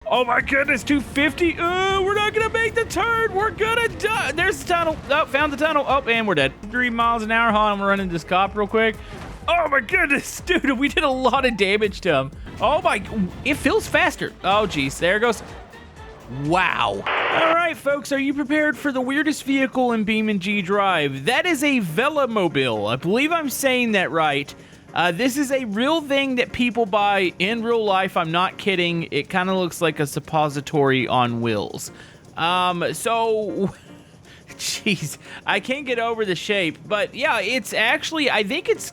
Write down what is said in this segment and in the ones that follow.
Oh my goodness, 250. We're not gonna make the turn. We're gonna die. There's the tunnel. Oh, found the tunnel. Oh, and we're dead. 3 miles an hour. Hold on, I'm gonna run into this cop real quick. Oh my goodness, dude, we did a lot of damage to him. Oh my, it feels faster. Oh geez, there it goes. Wow. All right, folks, are you prepared for the weirdest vehicle in BeamNG.drive? That is a Velomobil. I believe I'm saying that right. This is a real thing that people buy in real life. I'm not kidding. It kind of looks like a suppository on wheels. So, jeez, I can't get over the shape. But yeah, it's actually, I think it's,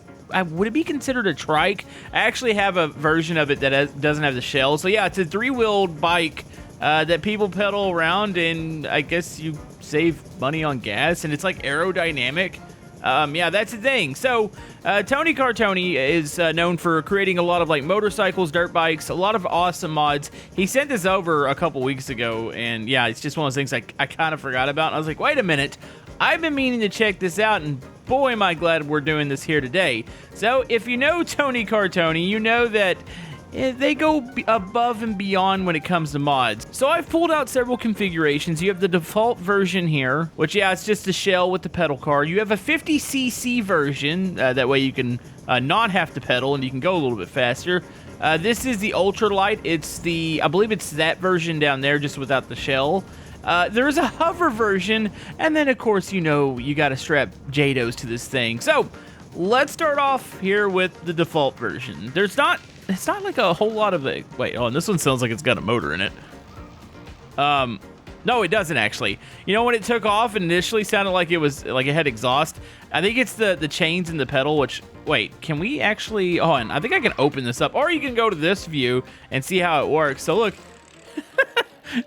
would it be considered a trike? I actually have a version of it that doesn't have the shell. So yeah, it's a 3-wheeled bike that people pedal around, and I guess you save money on gas, and it's like aerodynamic. Yeah, that's the thing. So, Tony Cartony is known for creating a lot of like motorcycles, dirt bikes, a lot of awesome mods. He sent this over a couple weeks ago, and yeah, it's just one of those things I kind of forgot about. And I was like, wait a minute, I've been meaning to check this out, and boy, am I glad we're doing this here today. So, if you know Tony Cartony, you know that they go above and beyond when it comes to mods. So I've pulled out several configurations. You have the default version here, which, yeah, it's just the shell with the pedal car. You have a 50cc version, that way you can not have to pedal and you can go a little bit faster. This is the ultralight. It's the, I believe it's that version down there, just without the shell. There's a hover version, and then, of course, you know, you got to strap JATOs to this thing. So let's start off here with the default version. It's not like a whole lot of a... Wait, oh, and this one sounds like it's got a motor in it. No, it doesn't actually. You know, when it took off, it initially sounded like it was like it had exhaust. I think it's the chains in the pedal, which... Wait, can we actually... Oh, and I think I can open this up. Or you can go to this view and see how it works. So look,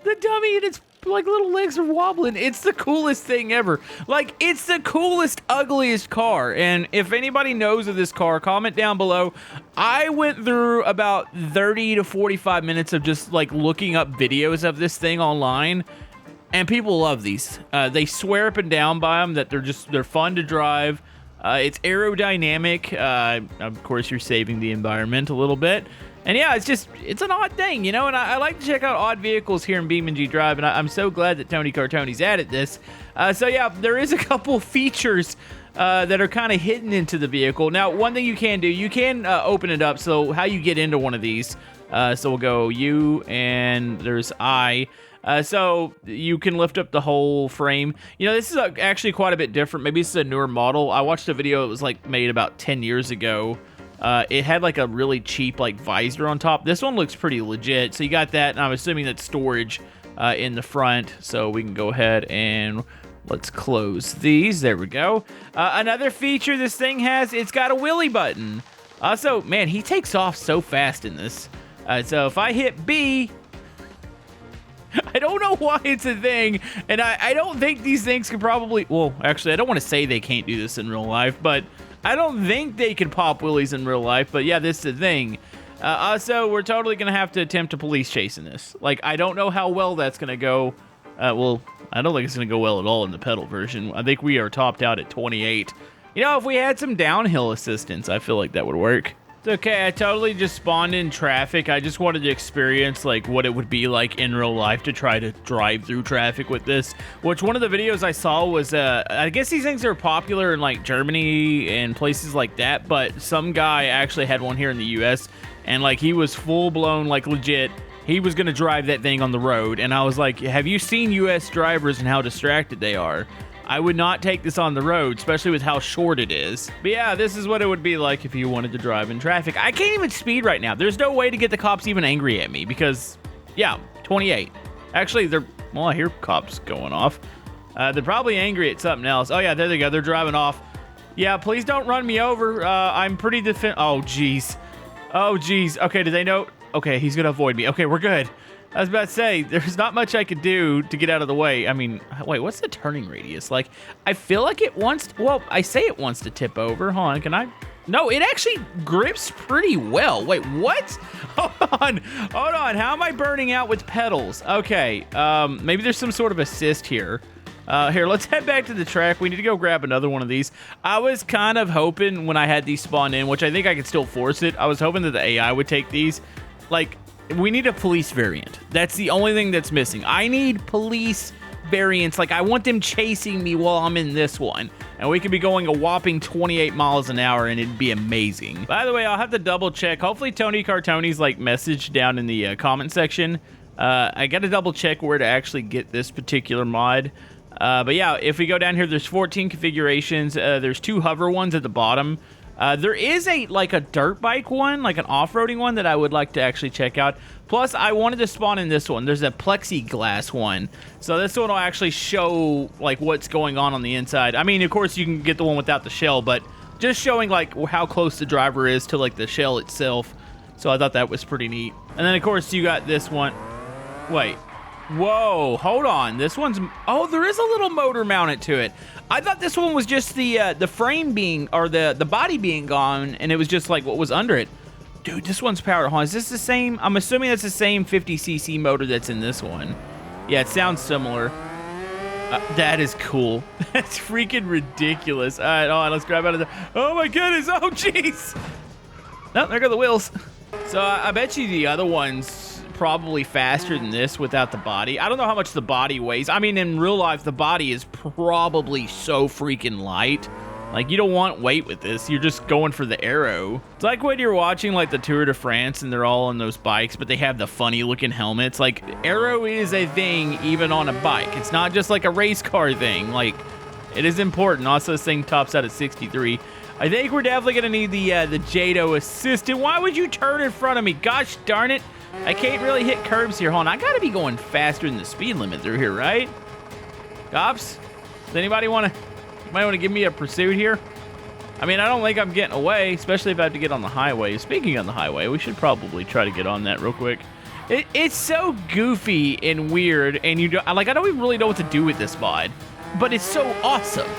the dummy and its like little legs are wobbling. It's the coolest thing ever. Like, it's the coolest, ugliest car. And if anybody knows of this car, comment down below. I went through about 30 to 45 minutes of just like looking up videos of this thing online, and people love these. They swear up and down by them that they're fun to drive. It's aerodynamic. Of course, you're saving the environment a little bit. And yeah, it's an odd thing, you know, and I like to check out odd vehicles here in BeamNG.drive, and I'm so glad that Tony Cartony's added this. So yeah, there is a couple features that are kind of hidden into the vehicle. Now, one thing you can do, you can open it up, so how you get into one of these. So we'll go U, and there's I. So you can lift up the whole frame. You know, this is actually quite a bit different. Maybe it's a newer model. I watched a video, it was like made about 10 years ago. It had like a really cheap like visor on top. This one looks pretty legit. So you got that, and I'm assuming that's storage in the front. So we can go ahead and let's close these. There we go. Another feature this thing has, it's got a wheelie button. Also, man, he takes off so fast in this. So if I hit B, I don't know why it's a thing, and I don't think these things can probably... Well, actually, I don't want to say they can't do this in real life, but I don't think they can pop wheelies in real life, but yeah, this is the thing. Also, we're totally going to have to attempt a police chase in this. Like, I don't know how well that's going to go. Well, I don't think it's going to go well at all in the pedal version. I think we are topped out at 28. You know, if we had some downhill assistance, I feel like that would work. Okay, I totally just spawned in traffic. I just wanted to experience like what it would be like in real life to try to drive through traffic with this. Which one of the videos I saw was, I guess these things are popular in like Germany and places like that, but some guy actually had one here in the US, and like he was full blown, like legit, he was gonna drive that thing on the road, and I was like, have you seen US drivers and how distracted they are? I would not take this on the road, especially with how short it is. But yeah, this is what it would be like if you wanted to drive in traffic. I can't even speed right now. There's no way to get the cops even angry at me because, yeah, 28. Actually, well, I hear cops going off. They're probably angry at something else. Oh yeah, there they go. They're driving off. Yeah, please don't run me over. I'm pretty oh, jeez. Oh, jeez. Okay, do they know? Okay, he's gonna avoid me. Okay, we're good. I was about to say, there's not much I could do to get out of the way. I mean, wait, what's the turning radius? Like, I feel like it wants to, well, I say it wants to tip over. Hold on, can I? No, it actually grips pretty well. Wait, what? Hold on. How am I burning out with pedals? Okay, maybe there's some sort of assist here. Here, let's head back to the track. We need to go grab another one of these. I was kind of hoping when I had these spawned in, which I think I could still force it, I was hoping that the AI would take these. Like, We need a police variant. That's the only thing that's missing. I need police variants. Like, I want them chasing me while I'm in this one. And we could be going a whopping 28 miles an hour, and it'd be amazing. By the way, I'll have to double check. Hopefully Tony Cartony's like message down in the comment section. I got to double check where to actually get this particular mod. But yeah, if we go down here, there's 14 configurations. There's 2 hover ones at the bottom. There is a dirt bike one, like an off-roading one that I would like to actually check out. Plus, I wanted to spawn in this one. There's a plexiglass one. So this one will actually show like what's going on the inside. I mean, of course, you can get the one without the shell, but just showing like how close the driver is to like the shell itself. So I thought that was pretty neat. And then, of course, you got this one. Wait. Whoa, hold on. This one's... Oh, there is a little motor mounted to it. I thought this one was just the frame being... Or the body being gone, and it was just like what was under it. Dude, this one's powered. Is this the same? I'm assuming that's the same 50cc motor that's in this one. Yeah, it sounds similar. That is cool. That's freaking ridiculous. All right, hold on, let's grab out of there. Oh my goodness, oh jeez. No, there go the wheels. So I bet you the other one's probably faster than this without the body. I don't know how much the body weighs. I mean, in real life, the body is probably so freaking light. Like, you don't want weight with this. You're just going for the aero. It's like when you're watching, like, the Tour de France and they're all on those bikes, but they have the funny-looking helmets. Like, aero is a thing even on a bike. It's not just, like, a race car thing. Like, it is important. Also, this thing tops out at 63. I think we're definitely going to need the JATO assistant. Why would you turn in front of me? Gosh darn it. I can't really hit curbs here. Hold on. I got to be going faster than the speed limit through here, right? Cops? Does anybody want to... Might want to give me a pursuit here. I mean, I don't think I'm getting away, especially if I have to get on the highway. Speaking on the highway, we should probably try to get on that real quick. It's so goofy and weird, and I don't even really know what to do with this mod, but it's so awesome.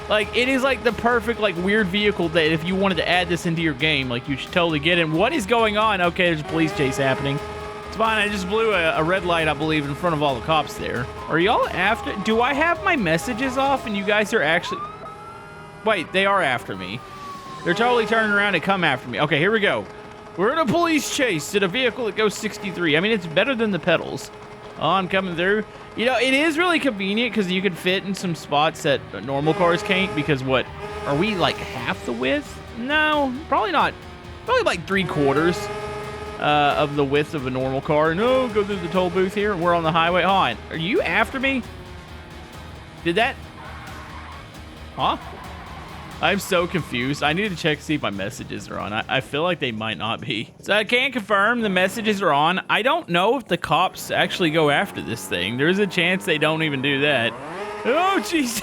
Like, it is like the perfect, like, weird vehicle that if you wanted to add this into your game, like, you should totally get it. And what is going on? Okay, there's a police chase happening. It's fine, I just blew a red light, I believe, in front of all the cops there. Are y'all after... Do I have my messages off and you guys are actually... Wait, they are after me. They're totally turning around and come after me. Okay, here we go. We're in a police chase in a vehicle that goes 63. I mean, it's better than the pedals. Oh, I'm coming through. You know, it is really convenient because you can fit in some spots that normal cars can't because what... Are we, like, half the width? No, probably not. Probably like 3/4. Of the width of a normal car. No, go through the toll booth here. We're on the highway. Hold on. Are you after me? Did that... Huh? I'm so confused. I need to check to see if my messages are on. I feel like they might not be. So I can't confirm the messages are on. I don't know if the cops actually go after this thing. There's a chance they don't even do that. Oh, jeez.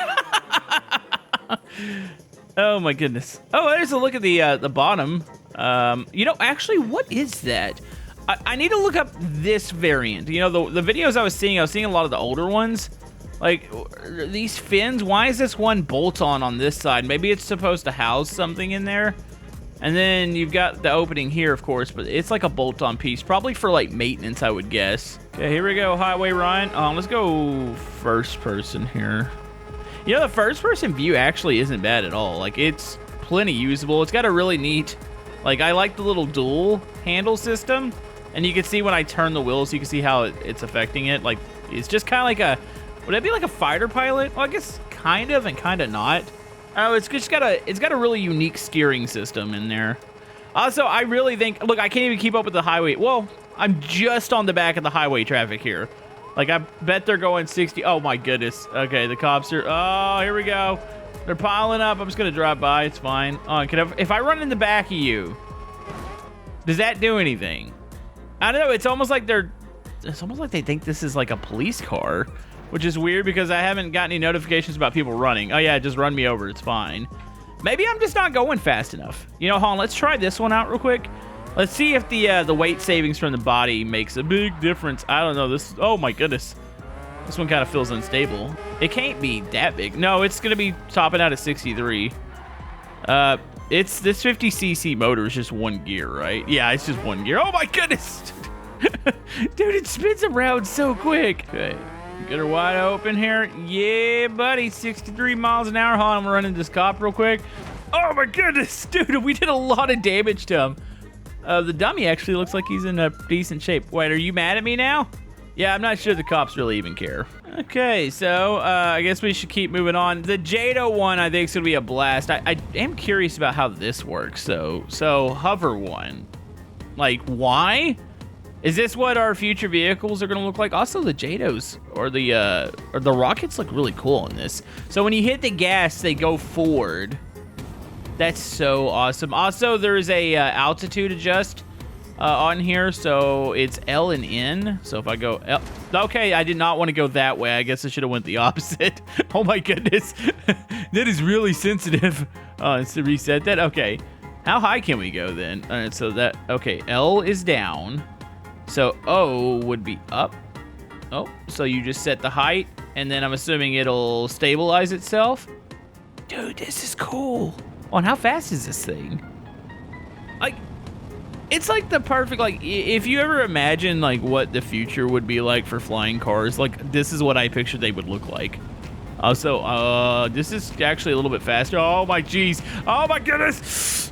Oh, my goodness. Oh, there's a look at the bottom. You know, actually, what is that? I need to look up this variant. You know, the videos I was seeing a lot of the older ones. Like, these fins, why is this one bolt-on this side? Maybe it's supposed to house something in there. And then you've got the opening here, of course, but it's like a bolt-on piece. Probably for, like, maintenance, I would guess. Okay, here we go, Highway Ryan. Let's go first person here. You know, the first person view actually isn't bad at all. Like, it's plenty usable. It's got a really neat... Like, I like the little dual handle system, and you can see when I turn the wheels, you can see how it's affecting it. Like, it's just kind of like a, would it be like a fighter pilot? Well, I guess kind of and kind of not. Oh, it's got a really unique steering system in there. Also, I really think, look, I can't even keep up with the highway. Well, I'm just on the back of the highway traffic here. Like, I bet they're going 60. Oh, my goodness. Okay, the cops are, oh, here we go. They're piling up. I'm just going to drive by. It's fine. If I run in the back of you, does that do anything? I don't know. It's almost like they think this is like a police car, which is weird because I haven't got any notifications about people running. Oh, yeah, just run me over. It's fine. Maybe I'm just not going fast enough. You know, hold on. Let's try this one out real quick. Let's see if the weight savings from the body makes a big difference. I don't know. Oh, my goodness. This one kind of feels unstable. It can't be that big. No, it's going to be topping out at 63. It's this 50cc motor is just one gear, right? Yeah, it's just one gear. Oh my goodness. Dude, it spins around so quick. Okay, get her wide open here. Yeah, buddy, 63 miles an hour. Hold on, I'm running this cop real quick. Oh my goodness, dude, we did a lot of damage to him. The dummy actually looks like he's in a decent shape. Wait, are you mad at me now? Yeah, I'm not sure the cops really even care. Okay, so I guess we should keep moving on. The JATO one, I think, is going to be a blast. I am curious about how this works. So hover one. Like, why? Is this what our future vehicles are going to look like? Also, the JATOs or the rockets look really cool in this. So when you hit the gas, they go forward. That's so awesome. Also, there's a altitude adjust on here, so it's L and N. So if I go L, okay, I did not want to go that way. I guess I should have went the opposite. Oh my goodness, that is really sensitive. Let's reset that. Okay, how high can we go then? All right, so that okay, L is down, so O would be up. Oh, so you just set the height, and then I'm assuming it'll stabilize itself. Dude, this is cool. Oh, and how fast is this thing? Like, it's like the perfect, like, if you ever imagine, like, what the future would be like for flying cars, like, this is what I pictured they would look like. Also, this is actually a little bit faster. Oh, my jeez. Oh, my goodness.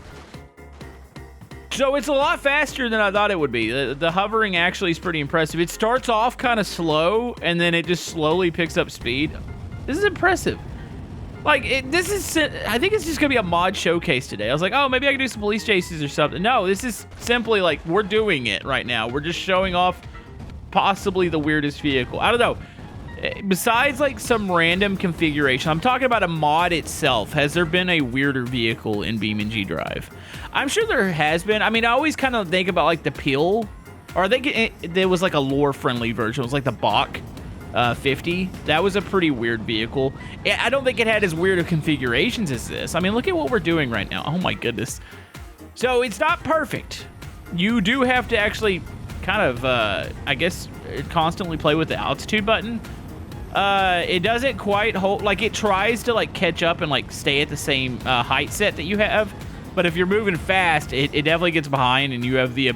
So it's a lot faster than I thought it would be. The hovering actually is pretty impressive. It starts off kind of slow, and then it just slowly picks up speed. This is impressive. Like, this is, I think it's just going to be a mod showcase today. I was like, oh, maybe I can do some police chases or something. No, this is simply like, we're doing it right now. We're just showing off possibly the weirdest vehicle. I don't know. Besides, like, some random configuration, I'm talking about a mod itself. Has there been a weirder vehicle in BeamNG.drive? I'm sure there has been. I mean, I always kind of think about, like, the Peel. Or I think there was, like, a lore-friendly version. It was, like, the Bach. 50. That was a pretty weird vehicle. I don't think it had as weird of configurations as this. I mean, look at what we're doing right now. Oh my goodness. So it's not perfect. You do have to actually kind of, I guess, constantly play with the altitude button. It doesn't quite hold, like it tries to like catch up and like stay at the same height set that you have. But if you're moving fast, it definitely gets behind, and you have the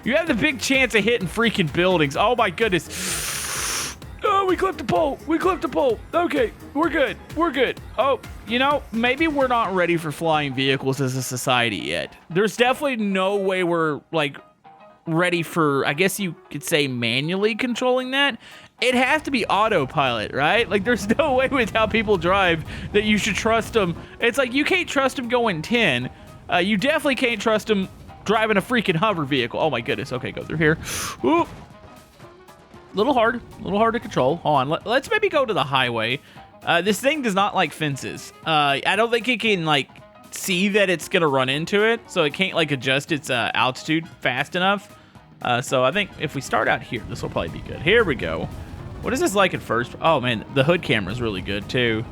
you have the big chance of hitting freaking buildings. Oh my goodness. Oh, we clipped the pole. We clipped the pole. Okay, we're good. We're good. Oh, you know, maybe we're not ready for flying vehicles as a society yet. There's definitely no way we're, like, ready for, I guess you could say, manually controlling that. It has to be autopilot, right? Like, there's no way with how people drive that you should trust them. It's like, you can't trust them going 10. You definitely can't trust them driving a freaking hover vehicle. Oh, my goodness. Okay, go through here. Ooh. A little hard to control. Hold on, let's maybe go to the highway. This thing does not like fences. I don't think it can like see that it's gonna run into it, so it can't like adjust its altitude fast enough. So I think if we start out here, this will probably be good. Here we go. What is this like at first? Oh man, the hood camera is really good too.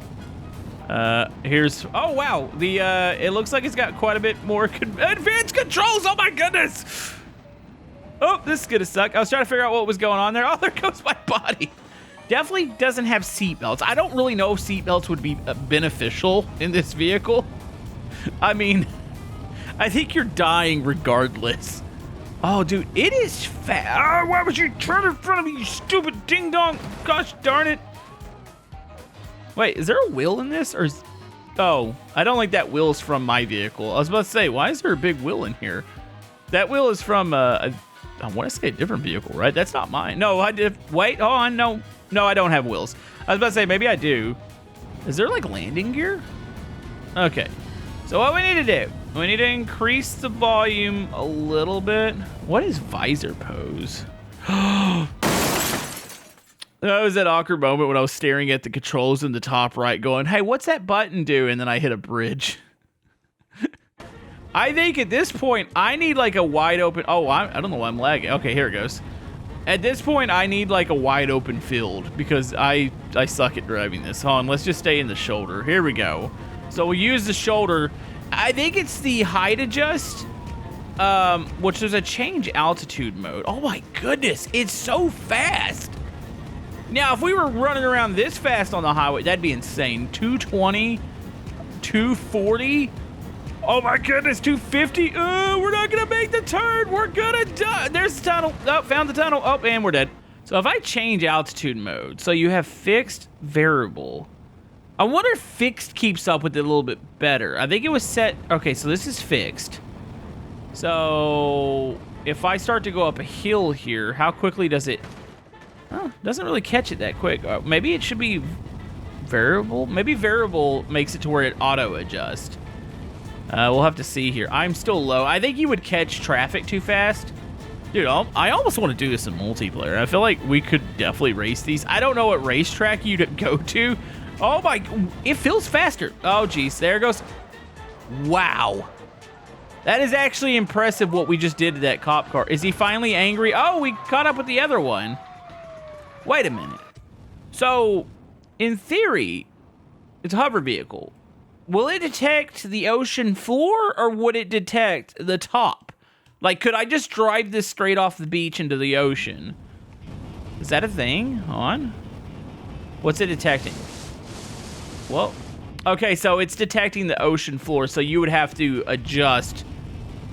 Here's, oh wow, the it looks like it's got quite a bit more advanced controls. Oh my goodness. Oh, this is gonna suck. I was trying to figure out what was going on there. Oh, there goes my body. Definitely doesn't have seatbelts. I don't really know if seatbelts would be beneficial in this vehicle. I mean, I think you're dying regardless. Oh, dude, it is fast. Oh, why would you turn in front of me, you stupid ding dong? Gosh darn it. Wait, is there a wheel in this? Or is... Oh, I don't like that wheel's from my vehicle. I was about to say, why is there a big wheel in here? That wheel is from I want to say a different vehicle, right? That's not mine. No, I did. Wait, hold on. No, I don't have wheels. I was about to say, maybe I do. Is there like landing gear? Okay. So what we need to do, we need to increase the volume a little bit. What is visor pose? That was that awkward moment when I was staring at the controls in the top right going, hey, what's that button do? And then I hit a bridge. I think at this point, I need like a wide open... Oh, I don't know why I'm lagging. Okay, here it goes. At this point, I need like a wide open field because I suck at driving this. Hold on, let's just stay in the shoulder. Here we go. So we'll use the shoulder. I think it's the height adjust, which is a change altitude mode. Oh my goodness, it's so fast. Now, if we were running around this fast on the highway, that'd be insane. 220, 240... Oh my goodness, 250. Oh, we're not gonna make the turn. We're gonna die. There's the tunnel. Oh, found the tunnel. Oh, and we're dead. So if I change altitude mode, so you have fixed, variable. I wonder if fixed keeps up with it a little bit better. I think it was set. Okay, so this is fixed. So if I start to go up a hill here, how quickly does it... Oh, doesn't really catch it that quick. Maybe it should be variable. Maybe variable makes it to where it auto adjusts. We'll have to see here. I'm still low. I think you would catch traffic too fast. Dude, I almost want to do this in multiplayer. I feel like we could definitely race these. I don't know what racetrack you'd go to. Oh my, it feels faster. Oh geez, there it goes. Wow. That is actually impressive what we just did to that cop car. Is he finally angry? Oh, we caught up with the other one. Wait a minute. So, in theory, it's a hover vehicle. Will it detect the ocean floor or would it detect the top? Like, could I just drive this straight off the beach into the ocean? Is that a thing? Hold on. What's it detecting? Well, okay, so it's detecting the ocean floor, so you would have to adjust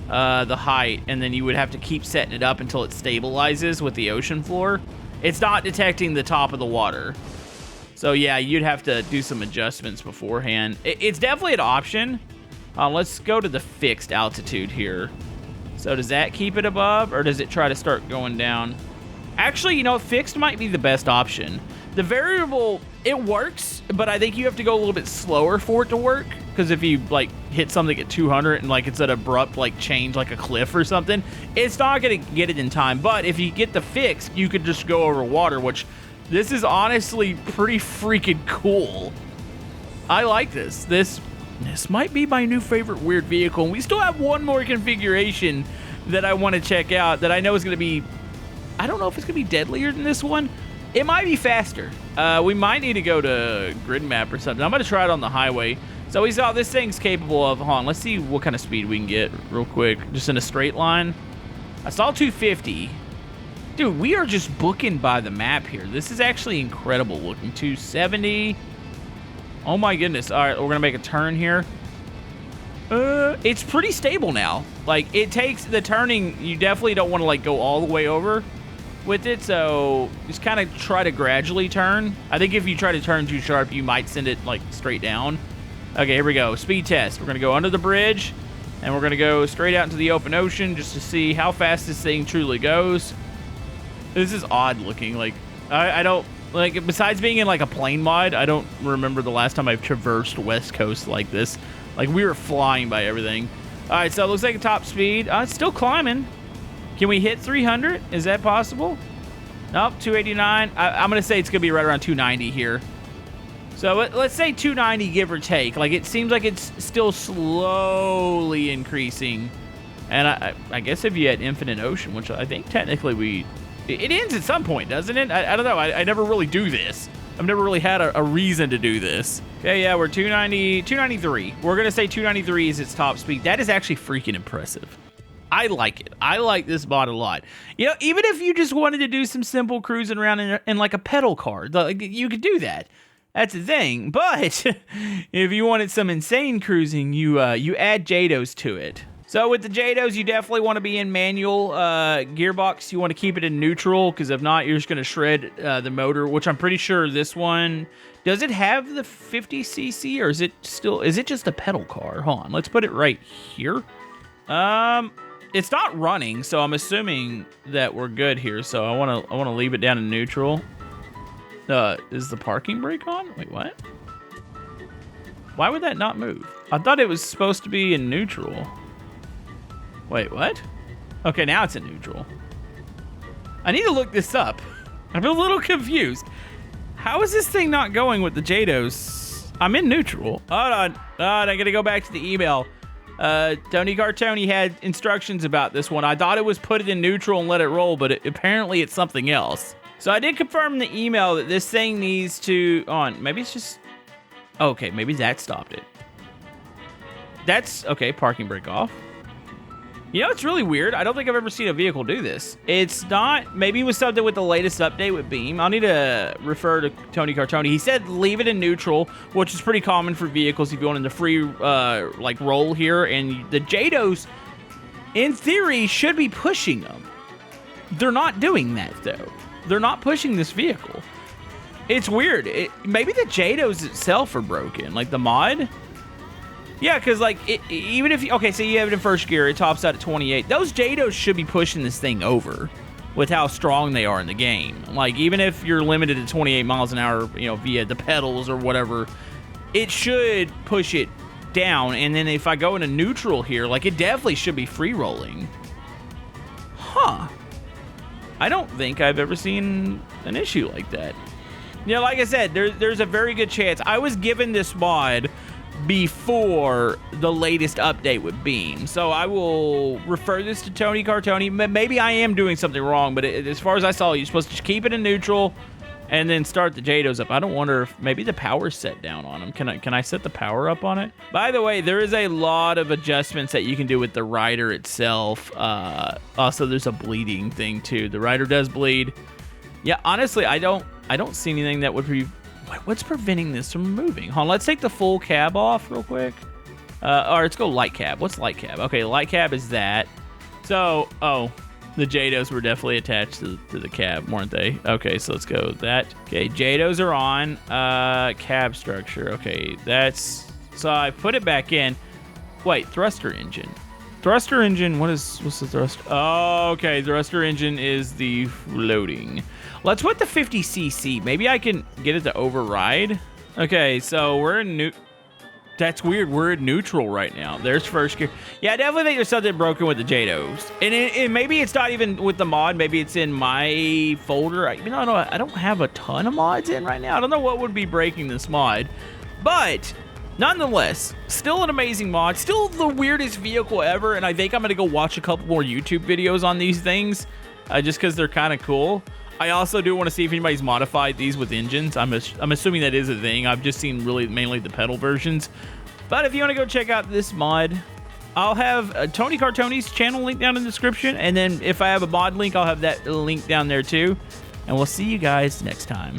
the height, and then you would have to keep setting it up until it stabilizes with the ocean floor. It's not detecting the top of the water. So yeah, you'd have to do some adjustments beforehand. It's definitely an option. Let's go to the fixed altitude here. So does that keep it above, or does it try to start going down? Actually, you know, fixed might be the best option. The variable, it works, but I think you have to go a little bit slower for it to work. Because if you like hit something at 200 and like it's an abrupt like change, like a cliff or something, it's not gonna get it in time. But if you get the fixed, you could just go over water, which this is honestly pretty freaking cool. I like this. This might be my new favorite weird vehicle. And we still have one more configuration that I want to check out that I know is gonna be, I don't know if it's gonna be deadlier than this one. It might be faster. We might need to go to grid map or something. I'm gonna try it on the highway. So we saw this thing's capable of, hold on, let's see what kind of speed we can get real quick. Just in a straight line. I saw 250. Dude, we are just booking by the map here. This is actually incredible looking. 270. Oh my goodness. All right, we're gonna make a turn here. It's pretty stable now. Like, it takes the turning, you definitely don't want to like go all the way over with it, so just kind of try to gradually turn. I think if you try to turn too sharp, you might send it like straight down. Okay, here we go. Speed test. We're gonna go under the bridge, and we're gonna go straight out into the open ocean just to see how fast this thing truly goes. This is odd looking. Like, I don't, like, besides being in like a plane mod, I don't remember the last time I've traversed West Coast like this. Like, we were flying by everything. All right, so it looks like a top speed. It's still climbing. Can we hit 300? Is that possible? Nope, 289. I'm gonna say it's gonna be right around 290 here. So let's say 290, give or take. Like, it seems like it's still slowly increasing. And I guess if you had infinite ocean, which I think technically it ends at some point, doesn't it? I don't know. I never really do this. I've never really had a reason to do this. Okay, yeah, we're 293. We're gonna say 293 is its top speed. That is actually freaking impressive. I like it. I like this mod a lot. You know, even if you just wanted to do some simple cruising around in like a pedal car, like, you could do that. That's the thing. But if you wanted some insane cruising, you add JATOs to it. So with the JATOs, you definitely want to be in manual gearbox. You want to keep it in neutral, because if not, you're just going to shred the motor, which I'm pretty sure this one... Does it have the 50cc, or is it just a pedal car? Hold on, let's put it right here. It's not running, so I'm assuming that we're good here. So I want to leave it down in neutral. Is the parking brake on? Wait, what? Why would that not move? I thought it was supposed to be in neutral. Wait, what? Okay, now it's in neutral. I need to look this up. I'm a little confused. How is this thing not going with the JATOs? I'm in neutral. Hold on. I gotta go back to the email. Tony Cartony had instructions about this one. I thought it was put it in neutral and let it roll, but apparently it's something else. So I did confirm in the email that this thing needs to... maybe it's just... Okay, maybe that stopped it. That's... Okay, parking brake off. You know, it's really weird. I don't think I've ever seen a vehicle do this. It's not... Maybe it was something with the latest update with Beam. I'll need to refer to Tony Cartony. He said leave it in neutral, which is pretty common for vehicles if you want in the free, like, roll here. And the JATOs, in theory, should be pushing them. They're not doing that, though. They're not pushing this vehicle. It's weird. Maybe the JATOs itself are broken. Like, the mod... Yeah, because like even if okay, so you have it in first gear, it tops out at 28. Those JATOs should be pushing this thing over with how strong they are in the game. Like even if you're limited to 28 miles an hour, you know, via the pedals or whatever, it should push it down. And then if I go into neutral here, like it definitely should be free rolling. Huh. I don't think I've ever seen an issue like that. You know, like I said, there's a very good chance. I was given this mod before the latest update with Beam. So I will refer this to Tony Cartony. Maybe I am doing something wrong, but as far as I saw, you're supposed to keep it in neutral and then start the JATOs up. I don't wonder if maybe the power's set down on them. Can I set the power up on it? By the way, there is a lot of adjustments that you can do with the rider itself. Also, there's a bleeding thing too. The rider does bleed. Yeah, honestly, I don't see anything that would be... What's preventing this from moving? Hold on, let's take the full cab off real quick. Or let's go light cab. What's light cab? Okay, light cab is that. So, oh, the JATOs were definitely attached to the cab, weren't they? Okay, so let's go with that. Okay, JATOs are on. Cab structure. Okay, that's... So I put it back in. Wait, thruster engine. Thruster engine, what's the thruster? Oh, okay, thruster engine is the floating. Let's put the 50cc. Maybe I can get it to override. Okay, so we're in that's weird. We're in neutral right now. There's first gear. Yeah, I definitely think there's something broken with the JATOs. And maybe it's not even with the mod. Maybe it's in my folder. I don't have a ton of mods in right now. I don't know what would be breaking this mod. But nonetheless, still an amazing mod. Still the weirdest vehicle ever. And I think I'm going to go watch a couple more YouTube videos on these things. Just because they're kind of cool. I also do want to see if anybody's modified these with engines. I'm assuming that is a thing. I've just seen really mainly the pedal versions. But if you want to go check out this mod, I'll have Tony Cartony's channel link down in the description. And then if I have a mod link, I'll have that link down there too. And we'll see you guys next time.